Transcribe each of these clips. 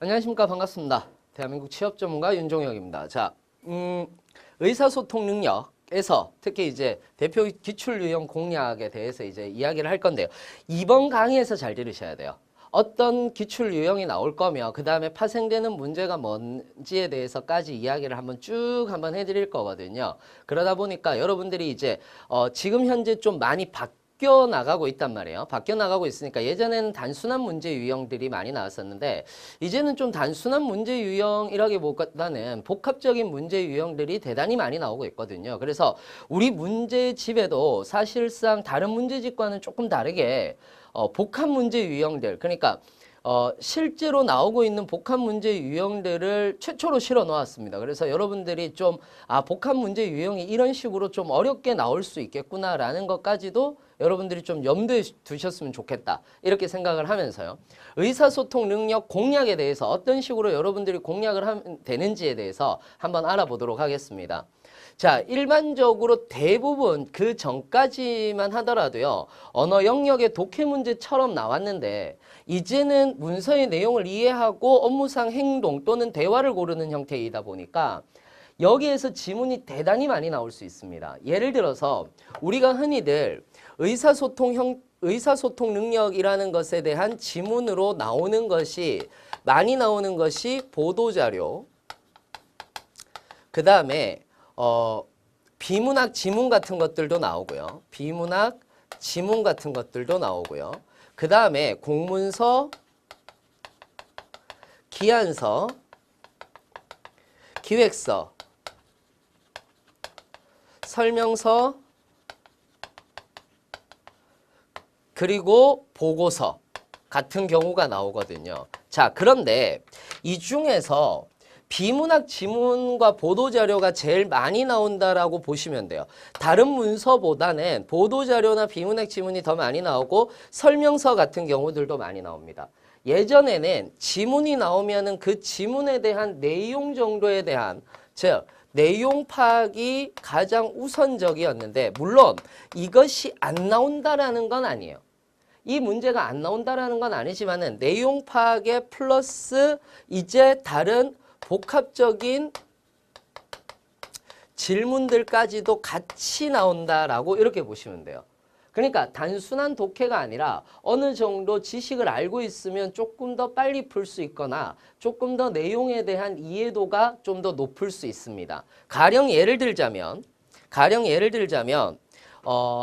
안녕하십니까. 반갑습니다. 대한민국 취업 전문가 윤종혁입니다. 자, 의사소통 능력에서 특히 이제 대표 기출 유형 공략에 대해서 이제 이야기를 할 건데요. 이번 강의에서 잘 들으셔야 돼요. 어떤 기출 유형이 나올 거며 그 다음에 파생되는 문제가 뭔지에 대해서까지 이야기를 한번 해드릴 거거든요. 그러다 보니까 여러분들이 이제 지금 현재 좀 많이 바뀌어 나가고 있단 말이에요. 바뀌어 나가고 있으니까 예전에는 단순한 문제 유형들이 많이 나왔었는데 이제는 좀 단순한 문제 유형이라기보다는 복합적인 문제 유형들이 대단히 많이 나오고 있거든요. 그래서 우리 문제집에도 사실상 다른 문제집과는 조금 다르게 복합 문제 유형들, 그러니까 실제로 나오고 있는 복합 문제 유형들을 최초로 실어 놓았습니다. 그래서 여러분들이 좀 복합 문제 유형이 이런 식으로 좀 어렵게 나올 수 있겠구나라는 것까지도 여러분들이 좀 염두에 두셨으면 좋겠다. 이렇게 생각을 하면서요. 의사소통 능력 공략에 대해서 어떤 식으로 여러분들이 공략을 하면 되는지에 대해서 한번 알아보도록 하겠습니다. 자, 일반적으로 대부분 그 전까지만 하더라도요. 언어 영역의 독해 문제처럼 나왔는데 이제는 문서의 내용을 이해하고 업무상 행동 또는 대화를 고르는 형태이다 보니까 여기에서 지문이 대단히 많이 나올 수 있습니다. 예를 들어서 우리가 흔히들 의사소통 능력이라는 것에 대한 지문으로 많이 나오는 것이 보도자료, 그 다음에 비문학 지문 같은 것들도 나오고요. 비문학 지문 같은 것들도 나오고요. 그 다음에 공문서, 기한서, 기획서, 설명서, 그리고 보고서 같은 경우가 나오거든요. 자, 그런데 이 중에서 비문학 지문과 보도자료가 제일 많이 나온다라고 보시면 돼요. 다른 문서보다는 보도자료나 비문학 지문이 더 많이 나오고 설명서 같은 경우들도 많이 나옵니다. 예전에는 지문이 나오면은 그 지문에 대한 내용 정도에 대한, 즉 내용 파악이 가장 우선적이었는데, 물론 이것이 안 나온다라는 건 아니에요. 이 문제가 안 나온다라는 건 아니지만은 내용 파악에 플러스 이제 다른 복합적인 질문들까지도 같이 나온다라고 이렇게 보시면 돼요. 그러니까 단순한 독해가 아니라 어느 정도 지식을 알고 있으면 조금 더 빨리 풀 수 있거나 조금 더 내용에 대한 이해도가 좀 더 높을 수 있습니다. 가령 예를 들자면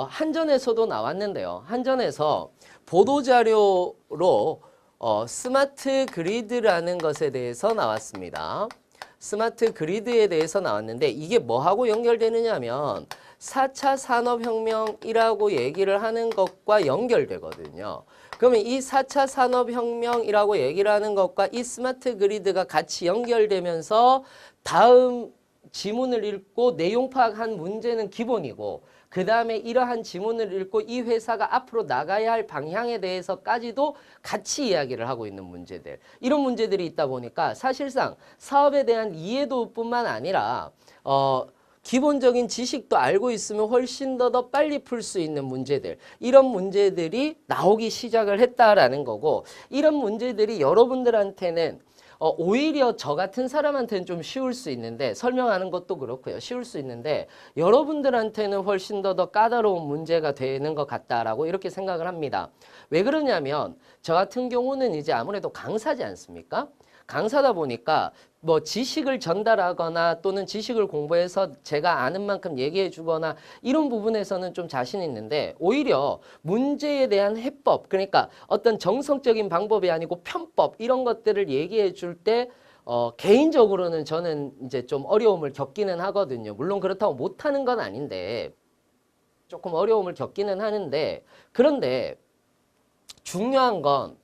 한전에서도 나왔는데요. 한전에서 보도자료로 스마트 그리드라는 것에 대해서 나왔습니다. 스마트 그리드에 대해서 나왔는데 이게 뭐하고 연결되느냐 하면 4차 산업혁명이라고 얘기를 하는 것과 연결되거든요. 그러면 이 4차 산업혁명이라고 얘기를 하는 것과 이 스마트 그리드가 같이 연결되면서 다음 지문을 읽고 내용 파악한 문제는 기본이고 그 다음에 이러한 지문을 읽고 이 회사가 앞으로 나가야 할 방향에 대해서까지도 같이 이야기를 하고 있는 문제들. 이런 문제들이 있다 보니까 사실상 사업에 대한 이해도뿐만 아니라 기본적인 지식도 알고 있으면 훨씬 더 빨리 풀 수 있는 문제들. 이런 문제들이 나오기 시작을 했다라는 거고 이런 문제들이 여러분들한테는 오히려 저 같은 사람한테는 좀 쉬울 수 있는데 설명하는 것도 그렇고요. 쉬울 수 있는데 여러분들한테는 훨씬 더 까다로운 문제가 되는 것 같다라고 이렇게 생각을 합니다. 왜 그러냐면 저 같은 경우는 이제 아무래도 강사지 않습니까? 강사다 보니까 뭐 지식을 전달하거나 또는 지식을 공부해서 제가 아는 만큼 얘기해 주거나 이런 부분에서는 좀 자신 있는데 오히려 문제에 대한 해법, 그러니까 어떤 정성적인 방법이 아니고 편법 이런 것들을 얘기해 줄 때 개인적으로는 저는 이제 좀 어려움을 겪기는 하거든요. 물론 그렇다고 못하는 건 아닌데 조금 어려움을 겪기는 하는데 그런데 중요한 건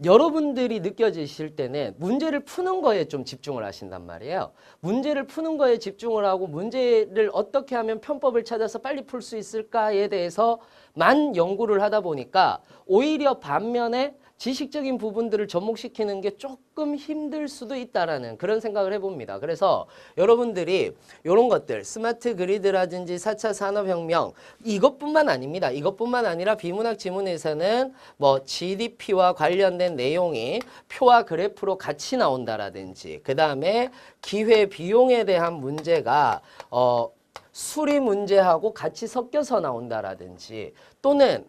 여러분들이 느껴지실 때는 문제를 푸는 거에 좀 집중을 하신단 말이에요. 문제를 푸는 거에 집중을 하고 문제를 어떻게 하면 편법을 찾아서 빨리 풀 수 있을까에 대해서만 연구를 하다 보니까 오히려 반면에 지식적인 부분들을 접목시키는 게 조금 힘들 수도 있다라는 그런 생각을 해봅니다. 그래서 여러분들이 이런 것들 스마트 그리드라든지 4차 산업혁명 이것뿐만 아닙니다. 이것뿐만 아니라 비문학 지문에서는 뭐 GDP와 관련된 내용이 표와 그래프로 같이 나온다라든지 그 다음에 기회 비용에 대한 문제가 수리 문제하고 같이 섞여서 나온다라든지 또는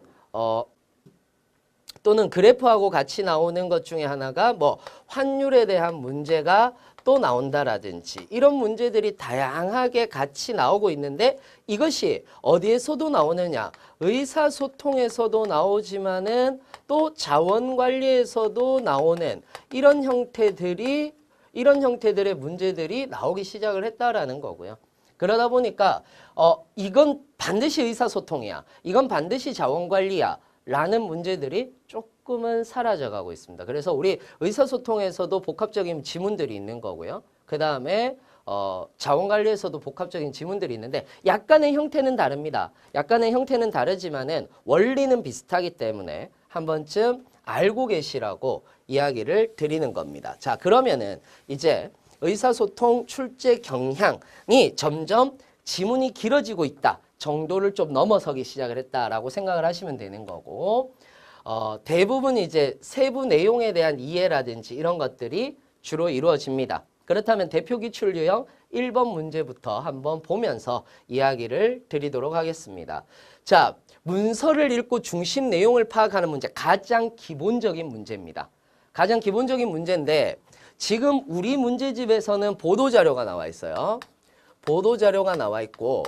그래프하고 같이 나오는 것 중에 하나가 뭐 환율에 대한 문제가 또 나온다라든지 이런 문제들이 다양하게 같이 나오고 있는데 이것이 어디에서도 나오느냐? 의사소통에서도 나오지만은 또 자원관리에서도 나오는 이런 형태들의 문제들이 나오기 시작을 했다라는 거고요. 그러다 보니까 이건 반드시 의사소통이야. 이건 반드시 자원관리야. 라는 문제들이 조금은 사라져가고 있습니다. 그래서 우리 의사소통에서도 복합적인 지문들이 있는 거고요. 그 다음에 자원관리에서도 복합적인 지문들이 있는데 약간의 형태는 다릅니다. 약간의 형태는 다르지만은 원리는 비슷하기 때문에 한 번쯤 알고 계시라고 이야기를 드리는 겁니다. 자, 그러면은 이제 의사소통 출제 경향이 점점 지문이 길어지고 있다 정도를 좀 넘어서기 시작을 했다라고 생각을 하시면 되는 거고 대부분 이제 세부 내용에 대한 이해라든지 이런 것들이 주로 이루어집니다. 그렇다면 대표 기출 유형 1번 문제부터 한번 보면서 이야기를 드리도록 하겠습니다. 자, 문서를 읽고 중심 내용을 파악하는 문제, 가장 기본적인 문제입니다. 가장 기본적인 문제인데 지금 우리 문제집에서는 보도자료가 나와 있어요. 보도자료가 나와 있고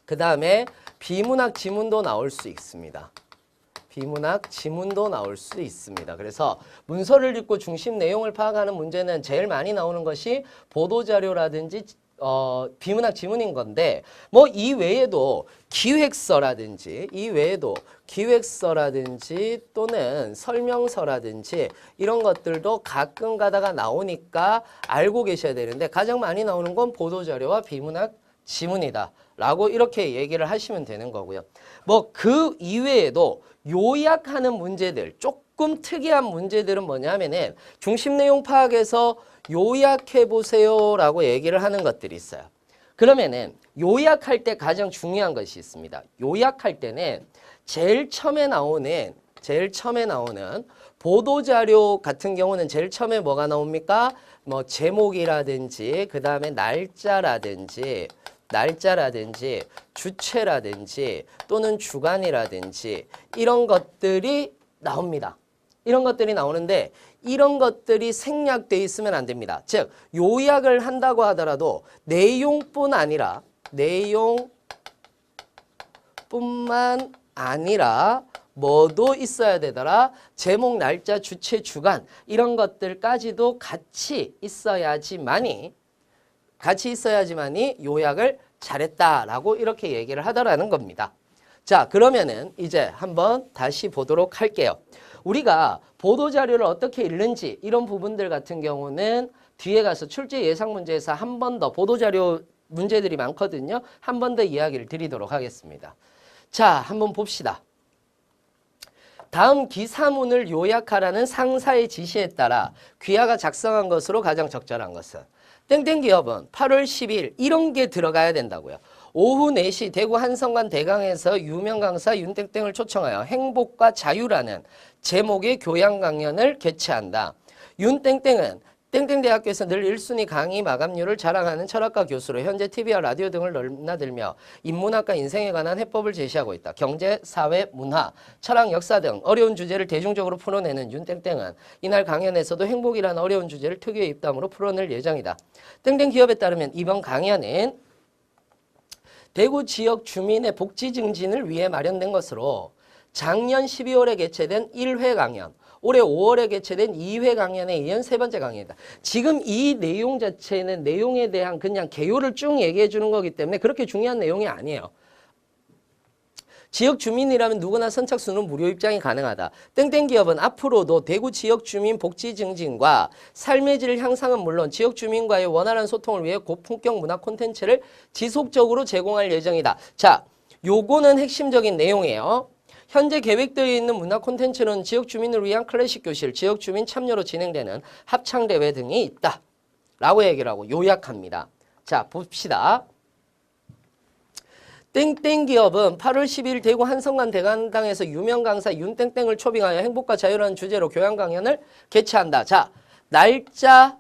그 다음에 비문학 지문도 나올 수 있습니다. 비문학 지문도 나올 수 있습니다. 그래서 문서를 읽고 중심 내용을 파악하는 문제는 제일 많이 나오는 것이 보도자료라든지 비문학 지문인 건데 뭐 이 외에도 기획서라든지 또는 설명서라든지 이런 것들도 가끔 가다가 나오니까 알고 계셔야 되는데 가장 많이 나오는 건 보도자료와 비문학 지문이다 라고 이렇게 얘기를 하시면 되는 거고요. 뭐 그 이외에도 요약하는 문제들, 조금 특이한 문제들은 뭐냐면은 중심 내용 파악에서 요약해 보세요 라고 얘기를 하는 것들이 있어요. 그러면은 요약할 때 가장 중요한 것이 있습니다. 요약할 때는 제일 처음에 나오는 보도자료 같은 경우는 제일 처음에 뭐가 나옵니까? 뭐 제목이라든지 그 다음에 날짜라든지 주체라든지 또는 주간이라든지 이런 것들이 나옵니다. 이런 것들이 나오는데 이런 것들이 생략되어 있으면 안 됩니다. 즉 요약을 한다고 하더라도 내용뿐만 아니라 뭐도 있어야 되더라. 제목, 날짜, 주체, 주간 이런 것들까지도 같이 있어야지만이 요약을 잘했다라고 이렇게 얘기를 하더라는 겁니다. 자, 그러면은 이제 한번 다시 보도록 할게요. 우리가 보도자료를 어떻게 읽는지 이런 부분들 같은 경우는 뒤에 가서 출제 예상 문제에서 한 번 더 보도자료 문제들이 많거든요. 한 번 더 이야기를 드리도록 하겠습니다. 자, 한번 봅시다. 다음 기사문을 요약하라는 상사의 지시에 따라 귀하가 작성한 것으로 가장 적절한 것은 땡땡 기업은 8월 10일 이런 게 들어가야 된다고요. 오후 4시 대구 한성관 대강에서 유명 강사 윤땡땡을 초청하여 행복과 자유라는 제목의 교양 강연을 개최한다. 윤땡땡은 땡땡대학교에서 늘 1순위 강의 마감률을 자랑하는 철학과 교수로 현재 TV와 라디오 등을 넘나들며 인문학과 인생에 관한 해법을 제시하고 있다. 경제, 사회, 문화, 철학, 역사 등 어려운 주제를 대중적으로 풀어내는 윤땡땡은 이날 강연에서도 행복이라는 어려운 주제를 특유의 입담으로 풀어낼 예정이다. 땡땡 기업에 따르면 이번 강연은 대구 지역 주민의 복지 증진을 위해 마련된 것으로 작년 12월에 개최된 1회 강연, 올해 5월에 개최된 2회 강연에 이은 세 번째 강연이다. 지금 이 내용 자체는 내용에 대한 그냥 개요를 쭉 얘기해 주는 거기 때문에 그렇게 중요한 내용이 아니에요. 지역 주민이라면 누구나 선착순으로 무료 입장이 가능하다. 땡땡 기업은 앞으로도 대구 지역 주민 복지 증진과 삶의 질 향상은 물론 지역 주민과의 원활한 소통을 위해 고품격 문화 콘텐츠를 지속적으로 제공할 예정이다. 자, 요거는 핵심적인 내용이에요. 현재 계획되어 있는 문화 콘텐츠는 지역 주민을 위한 클래식 교실, 지역 주민 참여로 진행되는 합창대회 등이 있다. 라고 얘기를 하고 요약합니다. 자, 봅시다. 땡땡 기업은 8월 12일 대구 한성관 대강당에서 유명 강사 윤땡땡을 초빙하여 행복과 자유라는 주제로 교양 강연을 개최한다. 자, 날짜,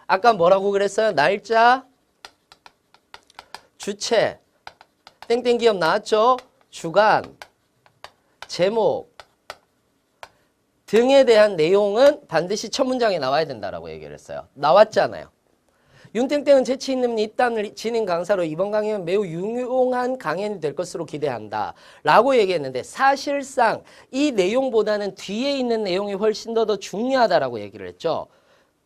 아까 뭐라고 그랬어요? 날짜, 주체, 땡땡 기업 나왔죠? 주간, 제목 등에 대한 내용은 반드시 첫 문장에 나와야 된다라고 얘기를 했어요. 나왔잖아요. 윤땡땡은 재치 있는 입담을 지닌 강사로 이번 강연은 매우 유용한 강연이 될 것으로 기대한다. 라고 얘기했는데 사실상 이 내용보다는 뒤에 있는 내용이 훨씬 더 중요하다라고 얘기를 했죠.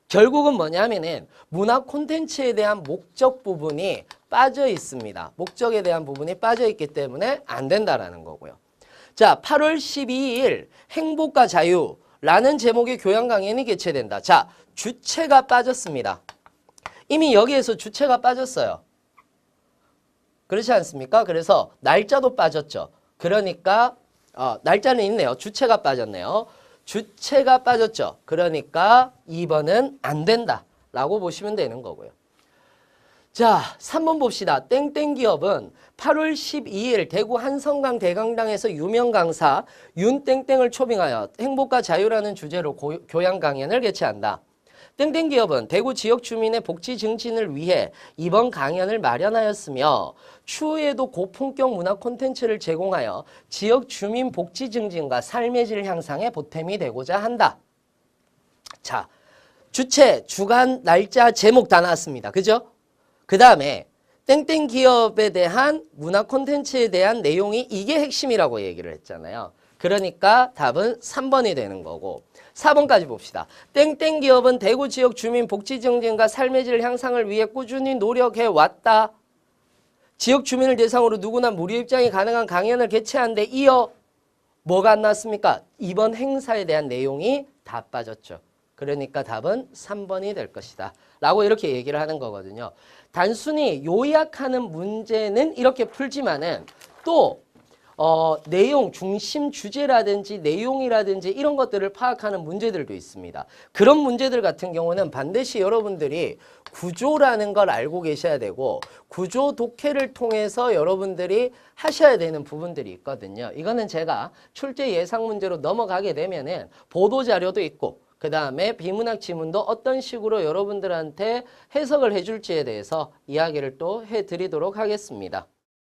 결국은 뭐냐면은 문화 콘텐츠에 대한 목적 부분이 빠져 있습니다. 목적에 대한 부분이 빠져 있기 때문에 안 된다라는 거고요. 자, 8월 12일 행복과 자유라는 제목의 교양 강연이 개최된다. 자, 주체가 빠졌습니다. 이미 여기에서 주체가 빠졌어요. 그렇지 않습니까? 그래서 날짜도 빠졌죠. 그러니까 날짜는 있네요. 주체가 빠졌네요. 주체가 빠졌죠. 그러니까 2번은 안 된다라고 보시면 되는 거고요. 자, 3번 봅시다. 땡땡 기업은 8월 12일 대구 한성강 대강당에서 유명 강사 윤땡땡을 초빙하여 행복과 자유라는 주제로 교양 강연을 개최한다. 땡땡 기업은 대구 지역 주민의 복지 증진을 위해 이번 강연을 마련하였으며 추후에도 고품격 문화 콘텐츠를 제공하여 지역 주민 복지 증진과 삶의 질 향상에 보탬이 되고자 한다. 자, 주체, 주간, 날짜, 제목 다 나왔습니다. 그죠? 그 다음에 땡땡 기업에 대한 문화 콘텐츠에 대한 내용이 이게 핵심이라고 얘기를 했잖아요. 그러니까 답은 3번이 되는 거고 4번까지 봅시다. 땡땡 기업은 대구 지역 주민 복지 증진과 삶의 질 향상을 위해 꾸준히 노력해 왔다. 지역 주민을 대상으로 누구나 무료 입장이 가능한 강연을 개최한 데 이어 뭐가 안 나왔습니까? 이번 행사에 대한 내용이 다 빠졌죠. 그러니까 답은 3번이 될 것이다. 라고 이렇게 얘기를 하는 거거든요. 단순히 요약하는 문제는 이렇게 풀지만은 또 내용, 중심 주제라든지 내용이라든지 이런 것들을 파악하는 문제들도 있습니다. 그런 문제들 같은 경우는 반드시 여러분들이 구조라는 걸 알고 계셔야 되고 구조 독해를 통해서 여러분들이 하셔야 되는 부분들이 있거든요. 이거는 제가 출제 예상 문제로 넘어가게 되면은 보도자료도 있고 그 다음에 비문학 지문도 어떤 식으로 여러분들한테 해석을 해줄지에 대해서 이야기를 또 해드리도록 하겠습니다.